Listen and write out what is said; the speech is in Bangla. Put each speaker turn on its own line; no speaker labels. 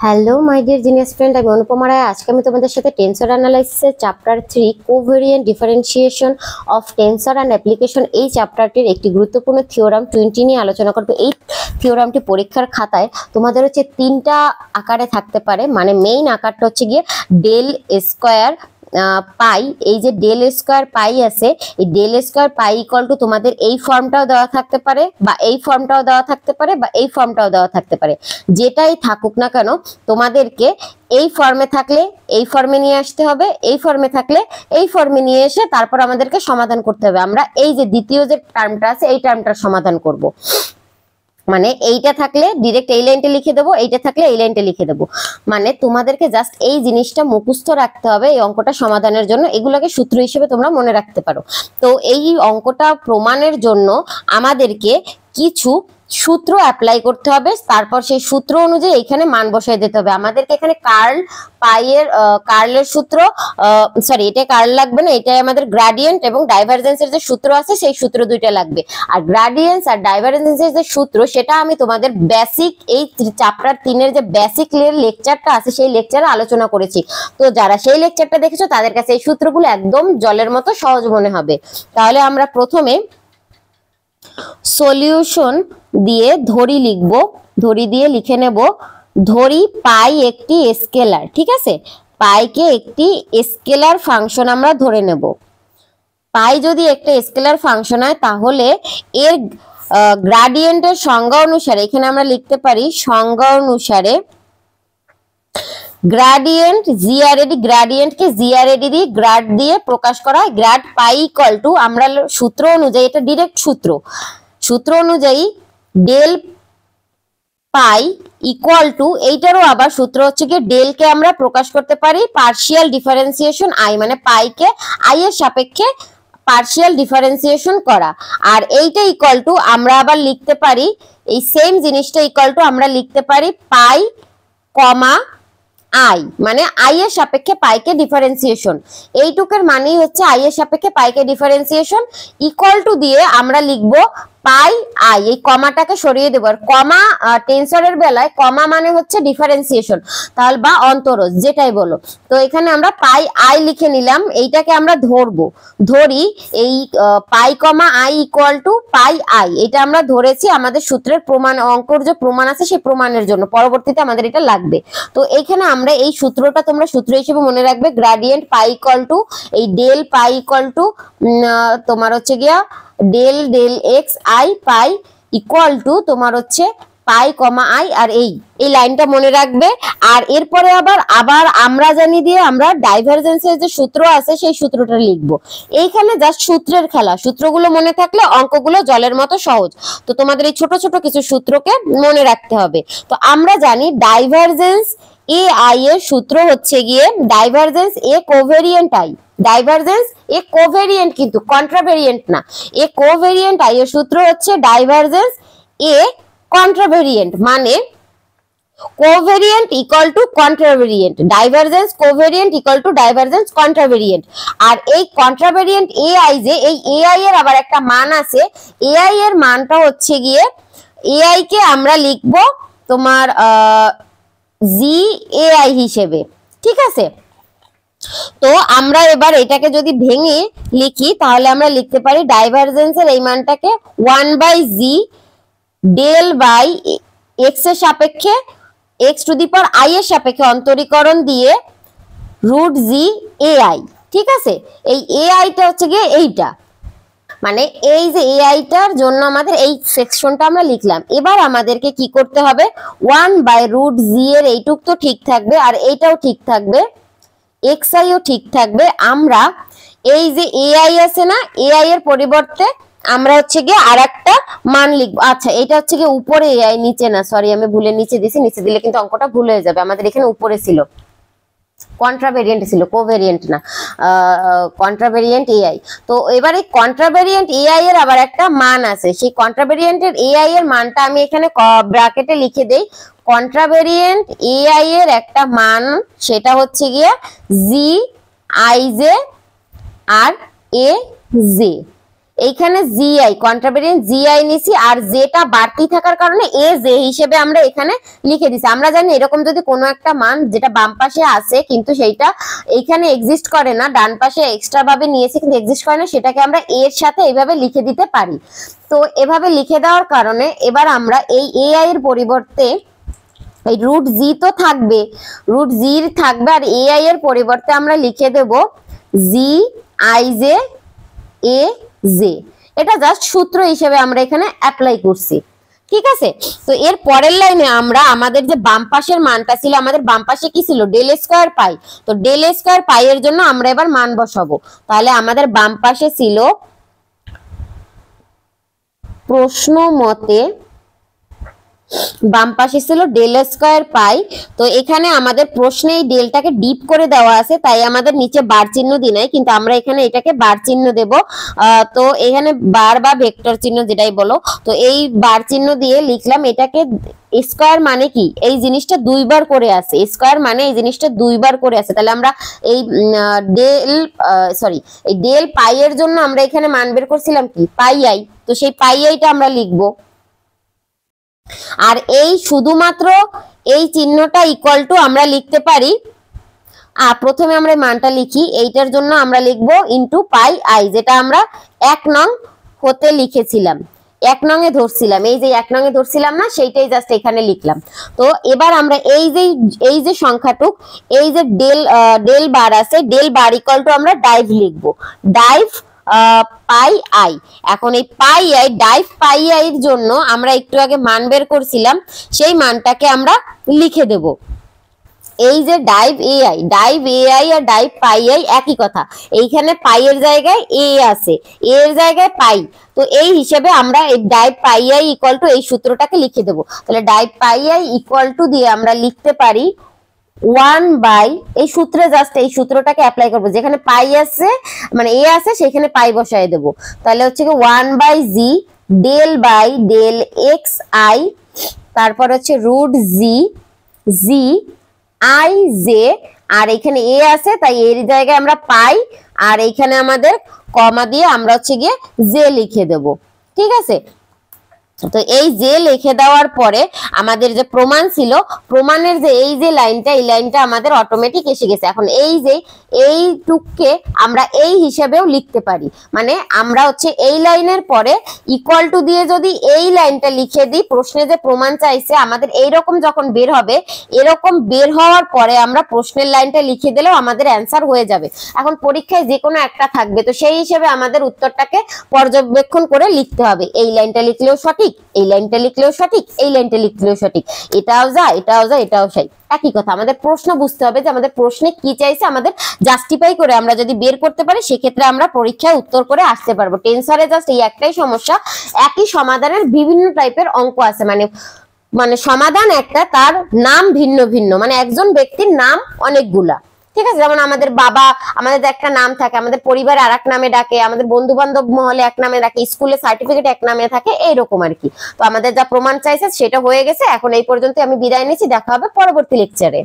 Hello my dear genius friend, আমি অনুপমা রায়। আজকে আমি তোমাদের সাথে টেন্সর অ্যানালাইসিসের chapter 3 covariant differentiation of tensor and application এই চ্যাপ্টারটির একটি গুরুত্বপূর্ণ থিওরাম 20 নিয়ে আলোচনা করব। এই থিওরামটি পরীক্ষার খাতায় তোমাদের হচ্ছে 3টা আকারে থাকতে পারে। মানে মেইন আকারটা হচ্ছে গিয়ে ডেল স্কোয়ার পাই, এই যে ডেল স্কোয়ার পাই আছে, এই del square pi equal to তোমাদের এই ফর্মটাও দেওয়া থাকতে পারে, বা এই ফর্মটাও দেওয়া থাকতে পারে, বা এই ফর্মটাও দেওয়া থাকতে পারে। যেটাই থাকুক না কেন তোমাদেরকে এই ফর্মে থাকলে এই ফর্মে নিয়ে আসতে হবে, এই ফর্মে থাকলে এই ফর্মে নিয়ে এসে তারপর আমাদেরকে সমাধান করতে হবে। আমরা এই যে দ্বিতীয় যে টার্মটা আছে এই টার্মটার সমাধান করব। মানে এইটা থাকলে ডিরেক্ট এই লাইনটা লিখে দেবো, এইটা থাকলে এই লাইনটা লিখে দেবো। মানে তোমাদেরকে জাস্ট এই জিনিসটা মুখস্থ রাখতে হবে এই অঙ্কটা সমাধানের জন্য। এগুলোকে সূত্র হিসেবে তোমরা মনে রাখতে পারো। তো এই অঙ্কটা প্রমাণের জন্য আমাদেরকে কিছু সূত্র অ্যাপ্লাই করতে হবে, তারপর সেই সূত্র অনুযায়ী এখানে মান বসাই দিতে হবে। আমাদেরকে এখানে কার্লের সূত্র, সরি এটা কার্ল লাগবে না, এটাই আমাদের গ্রেডিয়েন্ট এবং ডাইভারজেন্সের যে সূত্র আছে সেই সূত্র দুইটা লাগবে। আর গ্রেডিয়েন্টস আর ডাইভারজেন্সের যে সূত্র সেটা আমি তোমাদের বেসিক এই চ্যাপ্টার 3 এর যে বেসিক লেকচারটা আছে সেই লেকচারে আলোচনা করেছি। তো যারা সেই লেকচারটা দেখেছো তাদের কাছে এই সূত্রগুলো একদম জলের মতো সহজ মনে হবে। তাহলে আমরা প্রথমে সলিউশন দিয়ে ধরি লিখবো, ধরি দিয়ে লিখে নেব ধরি পাই একটি স্কেলার। ঠিক আছে, পাইকে একটি স্কেলার ফাংশন আমরা ধরে নেব। পাই যদি একটা স্কেলার ফাংশন হয় তাহলে এর গ্রেডিয়েন্টের সংজ্ঞা অনুসারে এখানে আমরা লিখতে পারি সংজ্ঞা অনুসারে গ্রেডিয়েন্ট জিআরএডি, গ্রেডিয়েন্টকে জিআরএডি দিয়ে গ্রাড দিয়ে প্রকাশ করা হয়। গ্রাড পাই ইকুয়াল টু, আমরা সূত্র অনুযায়ী, এটা ডিরেক্ট সূত্র অনুযায়ী ডেল পাই ইকুয়াল টু, এইটারও আবার সূত্র হচ্ছে কি ডেলকে আমরা প্রকাশ করতে পারি পার্শিয়াল ডিফারেন্সিয়েশন আই, মানে পাইকে আই এর সাপেক্ষে পার্শিয়াল ডিফারেন্সিয়েশন করা। আর এইটা ইকুয়াল টু আমরা আবার লিখতে পারি, এই সেম জিনিসটা ইকুয়াল টু আমরা লিখতে পারি পাই কমা আই, মানে আই এর সাপেক্ষে পাইকে ডিফারেন্সিয়েশন। এইটুকের মানেই হচ্ছে আই এর সাপেক্ষে পাইকে ডিফারেন্সিয়েশন। ইকুয়াল টু দিয়ে আমরা লিখবো পাই আই, এই কমাটাকে সরিয়ে দেবো। আর কমা টেন্সরের বেলায় কমা মানে হচ্ছে ডিফারেন্সিয়েশন, তাহলে বা অন্তরজ যেটাই বলো। তো এখানে আমরা পাই আই লিখে নিলাম, এইটাকে আমরা ধরবো, ধরি এই pi comma I equal to pi I, এটা আমরা ধরেছি আমাদের সূত্রের প্রমাণ, অঙ্কর যে প্রমাণ আছে সেই প্রমাণের জন্য, পরবর্তীতে আমাদের এটা লাগবে। তো এইখানে আমরা এই সূত্রটা তোমরা সূত্র হিসেবে মনে রাখবে, গ্রেডিয়েন্ট পাই ইকুয়াল টু এই ডেল পাই ইকুয়াল টু তোমার হচ্ছে গিয়া del del x i pi equal to তোমার হচ্ছে পাই কমা আই। আর এই লাইনটা মনে রাখবে। আর এরপরে আবার আমরা জানি দিয়ে আমরা ডাইভারজেন্সের যে সূত্র আছে সেই সূত্রটা লিখবো। এইখানে জাস্ট সূত্রের খেলা, সূত্রগুলো মনে থাকলে অঙ্কগুলো জলের মতো সহজ। তো তোমাদের এই ছোট ছোট কিছু সূত্রকে মনে রাখতে হবে। তো আমরা জানি ডাইভারজেন্স এ আই এর সূত্র হচ্ছে গিয়ে divergence A covariant I, divergence A covariant কিন্তু কন্ট্রাভেরিয়েন্ট না। এ কোভেরিয়েন্ট আই এর সূত্র হচ্ছে ডাইভারজেন্স এ কন্ট্রাভেরিয়েন্ট, মানে covariant equal to contravariant, divergence covariant equal to divergence contravariant. আর এই কন্ট্রাভেরিয়েন্ট এ আই, যে এই এ আই এর আবার একটা মান আছে, এ আই এর মানটা হচ্ছে গিয়ে এ আই কে আমরা লিখবো তোমার জি এ আই হিসেবে। ঠিক আছে, তো আমরা এবার এটাকে যদি ভেঙে লিখি তাহলে আমরা লিখতে পারি ডাইভারজেন্সের এই মানটাকে 1/g ডেল বাই এক্স এর সাপেক্ষে x to the power I এর সাপেক্ষে অন্তরীকরণ দিয়ে রুট জি এ আই। ঠিক আছে, এই এ আইটা হচ্ছে গিয়ে এইটা, মানে এই যে এ আইটার জন্য আমাদের এই সেকশনটা আমরা লিখলাম। এবার আমাদেরকে কি করতে হবে, 1/√জি এর এইটুক তো ঠিক থাকবে, আর এইটাও ঠিক থাকবে, এক্স আইও ঠিক থাকবে। আমরা এই যে এ আই আছে না, এ আই এর পরিবর্তে আমরা হচ্ছে গিয়ে আর একটা মান লিখবো। আচ্ছা, এটা হচ্ছে গিয়ে উপরে এ আই, নিচে না, সরি আমি ভুলে নিচে দিছি, নিচে দিলে কিন্তু অঙ্কটা ভুল হয়ে যাবে। আমাদের এখানে উপরে ছিল, কন্ট্রাভেরিয়েন্ট ছিল, কোভেরিয়েন্ট না, কন্ট্রাভেরিয়েন্ট এআই। তো এবার এই কন্ট্রাভেরিয়েন্ট এআই এর আবার একটা মান আছে, সেই কন্ট্রাভেরিয়েন্টের এআই এর মানটা আমি এখানে ব্র্যাকেটে লিখে দেই। কন্ট্রাভেরিয়েন্ট এআই এর একটা মান, সেটা হচ্ছে গিয়ে জি আই জে আর এ জে, এইখানে জিআই কন্ট্রাভেরিয়েন্ট জিআই নিছি, আর যেটা বাড়তি থাকার কারণে এ জে হিসেবে আমরা এখানে লিখে দিছি। আমরা জানি এরকম যদি কোনো একটা মান যেটা বাম পাশে আছে কিন্তু সেইটা এইখানে এক্সিস্ট করে না, ডান পাশে এক্সট্রা ভাবে নিয়েছে কিন্তু এক্সিস্ট করে না, সেটাকে আমরা এর সাথে এইভাবে লিখে দিতে পারি। তো এভাবে লিখে দেওয়ার কারণে এবার আমরা এই এআই এর পরিবর্তে এই রুট জি তো থাকবে, রুট জি থাকবে, আর এআই এর পরিবর্তে আমরা লিখে দেব G I J A J. এটা জাস্ট সূত্র হিসেবে আমরা এখানে অ্যাপ্লাই করছি, ঠিক আছে। তো এর পরের লাইনে আমরা আমাদের যে বাম পাশের মানটা ছিল, আমাদের বাম পাশে কি ছিল, ডেল স্কয়ার পাই। তো ডেল স্কয়ার পাই এর জন্য আমরা এবার মান বসাবো। তাহলে আমাদের বাম পাশে ছিল প্রশ্ন মতে, বাম পাশে ছিল ডেল স্কয়ার পাই। তো এখানে আমাদের প্রশ্নে এই ডেলটাকে ডিপ করে দেওয়া আছে, তাই আমাদের নিচে বার চিহ্ন দিই নাই, কিন্তু আমরা এখানে এটাকে বার চিহ্ন দেব। তো এখানে বার বা ভেক্টর চিহ্ন যেটাই বলো, তো এই বার চিহ্ন দিয়ে লিখলাম এটাকে। স্কয়ার মানে কি, এই জিনিসটা দুইবার করে আছে, স্কয়ার মানে এই জিনিসটা দুইবার করে আছে। তাহলে আমরা এই এই ডেল পাই এর জন্য আমরা এখানে মান বের করছিলাম কি, পাই আই। তো সেই পাই আইটা আমরা লিখবো। আর এই শুধুমাত্র এই চিহ্নটা ইকুয়াল টু আমরা লিখতে পারি, প্রথমে আমরা মানটা লিখি, এইটার জন্য আমরা লিখবো ইনটু পাই আই, যেটা আমরা 1 নং হতে লিখেছিলাম, 1 নং এ ধরছিলাম, এই যে 1 নং এ ধরছিলাম না, সেইটাই জাস্ট এখানে লিখলাম। তো এবার আমরা এই যে সংখ্যাটুক, এই যে ডেল বার আছে, ডেল বার ইকুয়াল টু আমরা ডাইভ লিখবো, ডাইভ পাই আই। এখন এই পাই আই, ডাইভ পাই আই এর জন্য আমরা একটু আগে মান বের করছিলাম, সেই মানটাকে আমরা লিখে দেব। এই যে ডাইভ এআই, ডাইভ এআই আর ডাইভ পাই আই একই কথা। এইখানে পাই এর জায়গায় এ আছে, এর জায়গায় পাই, তো এই হিসেবে আমরা এই dive pi I equal to এই সূত্রটাকে লিখে দেব। তাহলে dive pi I equal two দিয়ে আমরা লিখতে পারি 1 বাই, এই সূত্রে জাস্ট এই সূত্রটাকে অ্যাপ্লাই করব, যেখানে পাই আছে মানে এ আছে সেখানে পাই বসায় দেব। তাহলে হচ্ছে কি 1 by G del x I, তারপর হচ্ছে root G G I J, আর এখানে এ আছে তাই এর জায়গায় আমরা পাই, আর এইখানে আমাদের কমা দিয়ে আমরা হচ্ছে গিয়ে জে লিখে দেব, ঠিক আছে। তো এই যে লিখে দেওয়ার পরে আমাদের যে প্রমাণ ছিল, প্রমাণের যে এই যে লাইনটা, এই লাইনটা আমাদের অটোমেটিক এসে গেছে। এখন এই যে এইটুককে আমরা এই হিসেবেও লিখতে পারি, মানে আমরা হচ্ছে এই লাইনের পরে ইকুয়াল টু দিয়ে যদি এই লাইনটা লিখে দিই, প্রশ্নে যে প্রমাণ চাইছে আমাদের এইরকম যখন বের হবে, এরকম বের হওয়ার পরে আমরা প্রশ্নের লাইনটা লিখে দিলেও আমাদের অ্যান্সার হয়ে যাবে। এখন পরীক্ষায় যে কোনো একটা থাকবে, তো সেই হিসেবে আমাদের উত্তরটাকে পর্যবেক্ষণ করে লিখতে হবে। এই লাইনটা লিখলেও সঠিক, এই লাইনটা লিখলেও সঠিক, এই লাইনটা লিখলেও সঠিক, এটাও যা এটাও যা এটাও সেই একই কথা। আমাদের প্রশ্ন বুঝতে হবে যে আমাদের প্রশ্নে কি চাইছে, আমাদের জাস্টিফাই করে আমরা যদি বের করতে পারি, সেক্ষেত্রে আমরা পরীক্ষায় উত্তর করে আসতে পারবো। টেন্সরে জাস্ট এই একটাই সমস্যা, একই সমাধানের বিভিন্ন টাইপের অঙ্ক আছে, মানে সমাধান একটা, তার নাম ভিন্ন ভিন্ন, মানে একজন ব্যক্তির নাম অনেকগুলা, ঠিক আছে। যেমন আমাদের বাবা, আমাদের একটা নাম থাকে, আমাদের পরিবার আর এক নামে ডাকে, আমাদের বন্ধু বান্ধব মহলে এক নামে ডাকে, স্কুলে সার্টিফিকেট এক নামে থাকে, এইরকম আর কি। তো আমাদের যা প্রমাণ চাইছে সেটা হয়ে গেছে। এখন এই পর্যন্ত আমি বিদায় নিচ্ছি, দেখা হবে পরবর্তী লেকচারে।